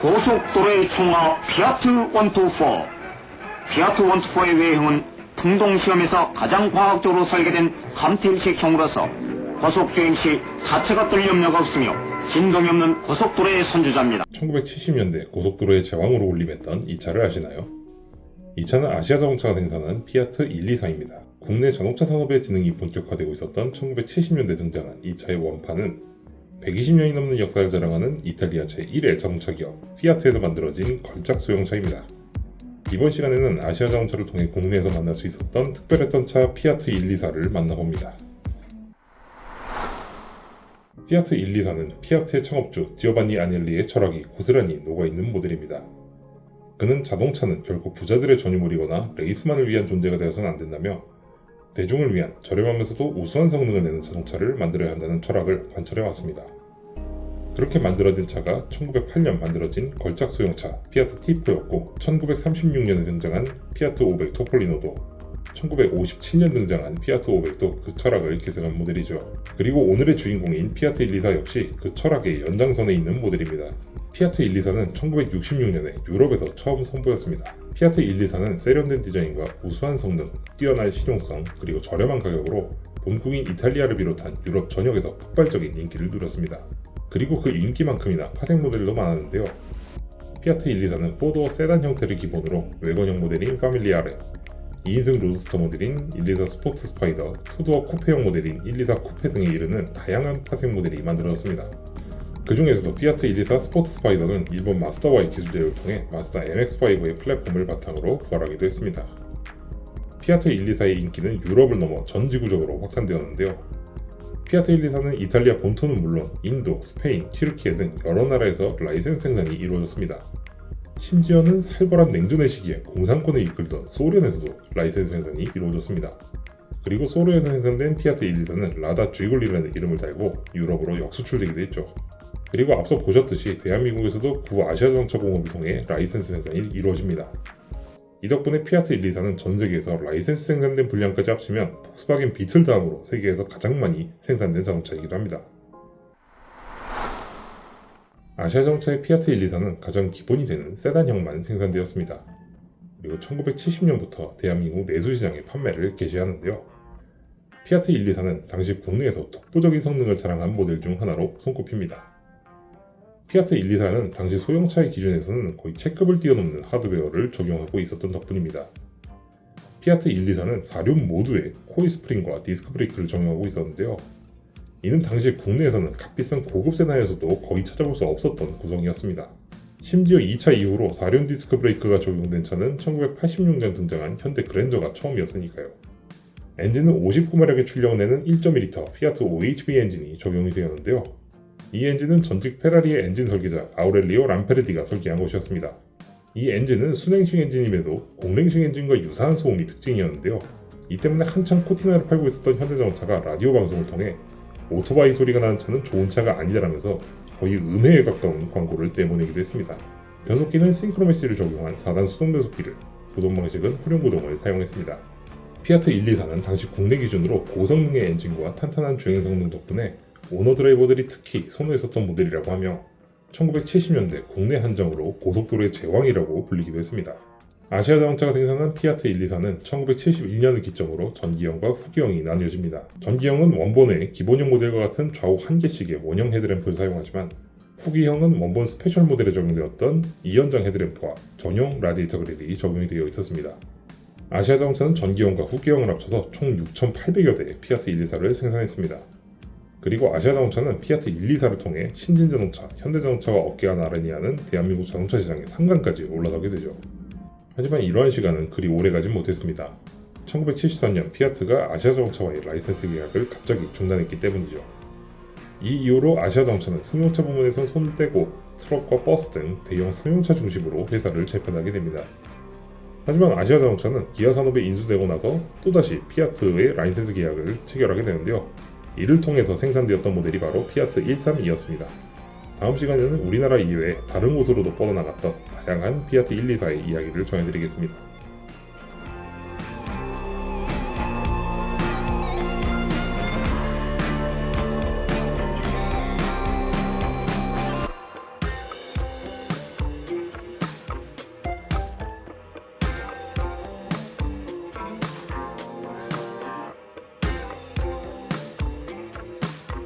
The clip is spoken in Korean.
고속도로의 총화 피아트 124. 피아트 124의 외형은 풍동시험에서 가장 과학적으로 설계된 감퇴일식형으로서 고속주행 시 자체가 뜰 염려가 없으며 진동이 없는 고속도로의 선주자입니다. 1970년대 고속도로의 제왕으로 군림했던 이 차를 아시나요? 이 차는 아시아자동차가 생산한 피아트 124입니다. 국내 자동차 산업의 진흥이 본격화되고 있었던 1970년대 등장한 이 차의 원판은 120년이 넘는 역사를 자랑하는 이탈리아 제1의 자동차 기업 피아트에서 만들어진 걸작 소형차입니다. 이번 시간에는 아시아자동차를 통해 국내에서 만날 수 있었던 특별했던 차 피아트 124를 만나봅니다. 피아트 124는 피아트의 창업주 지오반니 아넬리의 철학이 고스란히 녹아있는 모델입니다. 그는 자동차는 결코 부자들의 전유물이거나 레이스만을 위한 존재가 되어서는 안 된다며 대중을 위한 저렴하면서도 우수한 성능을 내는 자동차를 만들어야 한다는 철학을 관철해왔습니다. 그렇게 만들어진 차가 1908년 만들어진 걸작 소형차 피아트 T4였고 1936년에 등장한 피아트 500 토폴리노도 1957년 등장한 피아트 500도 그 철학을 계승한 모델이죠. 그리고 오늘의 주인공인 피아트 124 역시 그 철학의 연장선에 있는 모델입니다. 피아트 124는 1966년에 유럽에서 처음 선보였습니다. 피아트 124는 세련된 디자인과 우수한 성능, 뛰어난 실용성, 그리고 저렴한 가격으로 본국인 이탈리아를 비롯한 유럽 전역에서 폭발적인 인기를 누렸습니다. 그리고 그 인기만큼이나 파생 모델도 많았는데요. 피아트 124는 4도어 세단 형태를 기본으로 외건형 모델인 파밀리아레, 2인승 로드스터 모델인 124 스포트 스파이더, 2도어 쿠페형 모델인 124 쿠페 등에 이르는 다양한 파생 모델이 만들어졌습니다. 그 중에서도 피아트 124 스포트 스파이더는 일본 마스터와의 기술 제휴를 통해 마스터 MX5의 플랫폼을 바탕으로 부활하기도 했습니다. 피아트 124의 인기는 유럽을 넘어 전 지구적으로 확산되었는데요. 피아트 124는 이탈리아 본토는 물론 인도, 스페인, 튀르키예 등 여러 나라에서 라이센스 생산이 이루어졌습니다. 심지어는 살벌한 냉전의 시기에 공산권을 이끌던 소련에서도 라이센스 생산이 이루어졌습니다. 그리고 소련에서 생산된 피아트 124는 라다 쥐글리라는 이름을 달고 유럽으로 역수출되기도 했죠. 그리고 앞서 보셨듯이 대한민국에서도 구아시아자동차 공업을 통해 라이센스 생산이 이루어집니다. 이 덕분에 피아트 124는 전 세계에서 라이센스 생산된 분량까지 합치면 폭스바겐 비틀 다음으로 세계에서 가장 많이 생산된 자동차이기도 합니다. 아시아자동차의 피아트 124는 가장 기본이 되는 세단형만 생산되었습니다. 그리고 1970년부터 대한민국 내수시장에 판매를 개시하는데요. 피아트 124는 당시 국내에서 독보적인 성능을 자랑한 모델 중 하나로 손꼽힙니다. 피아트 124는 당시 소형차의 기준에서는 거의 체급을 뛰어넘는 하드웨어를 적용하고 있었던 덕분입니다. 피아트 124는 4륜 모두에 코일 스프링과 디스크 브레이크를 적용하고 있었는데요. 이는 당시 국내에서는 값비싼 고급 세단에서도 거의 찾아볼 수 없었던 구성이었습니다. 심지어 2차 이후로 4륜 디스크 브레이크가 적용된 차는 1986년 등장한 현대 그랜저가 처음이었으니까요. 엔진은 59마력의 출력을 내는 1.2L 피아트 OHV 엔진이 적용이 되었는데요. 이 엔진은 전직 페라리의 엔진 설계자 아우렐리오 람페르디가 설계한 것이었습니다. 이 엔진은 순행식 엔진임에도 공랭식 엔진과 유사한 소음이 특징이었는데요. 이 때문에 한창 코티나를 팔고 있었던 현대자동차가 라디오 방송을 통해 오토바이 소리가 나는 차는 좋은 차가 아니다라면서 거의 음해에 가까운 광고를 내보내기도 했습니다. 변속기는 싱크로메시를 적용한 4단 수동 변속기를, 구동 방식은 후륜구동을 사용했습니다. 피아트 124는 당시 국내 기준으로 고성능의 엔진과 탄탄한 주행 성능 덕분에 오너 드라이버들이 특히 선호했었던 모델이라고 하며 1970년대 국내 한정으로 고속도로의 제왕이라고 불리기도 했습니다. 아시아자동차가 생산한 피아트 124는 1971년을 기점으로 전기형과 후기형이 나뉘어집니다. 전기형은 원본의 기본형 모델과 같은 좌우 한 개씩의 원형 헤드램프를 사용하지만 후기형은 원본 스페셜 모델에 적용되었던 2연장 헤드램프와 전용 라디에이터 그릴이 적용이 되어 있었습니다. 아시아자동차는 전기형과 후기형을 합쳐서 총 6,800여 대의 피아트 124를 생산했습니다. 그리고 아시아자동차는 피아트 124를 통해 신진자동차, 현대자동차와 어깨가 나란히 하는 대한민국 자동차 시장의 3강까지 올라서게 되죠. 하지만 이러한 시간은 그리 오래가진 못했습니다. 1974년 피아트가 아시아자동차와의 라이센스 계약을 갑자기 중단했기 때문이죠. 이 이후로 아시아자동차는 승용차 부문에서 손을 떼고 트럭과 버스 등 대형 상용차 중심으로 회사를 재편하게 됩니다. 하지만 아시아자동차는 기아산업에 인수되고 나서 또다시 피아트의 라이센스 계약을 체결하게 되는데요. 이를 통해서 생산되었던 모델이 바로 피아트 132였습니다. 다음 시간에는 우리나라 이외에 다른 곳으로도 뻗어나갔던 다양한 피아트 124의 이야기를 전해드리겠습니다.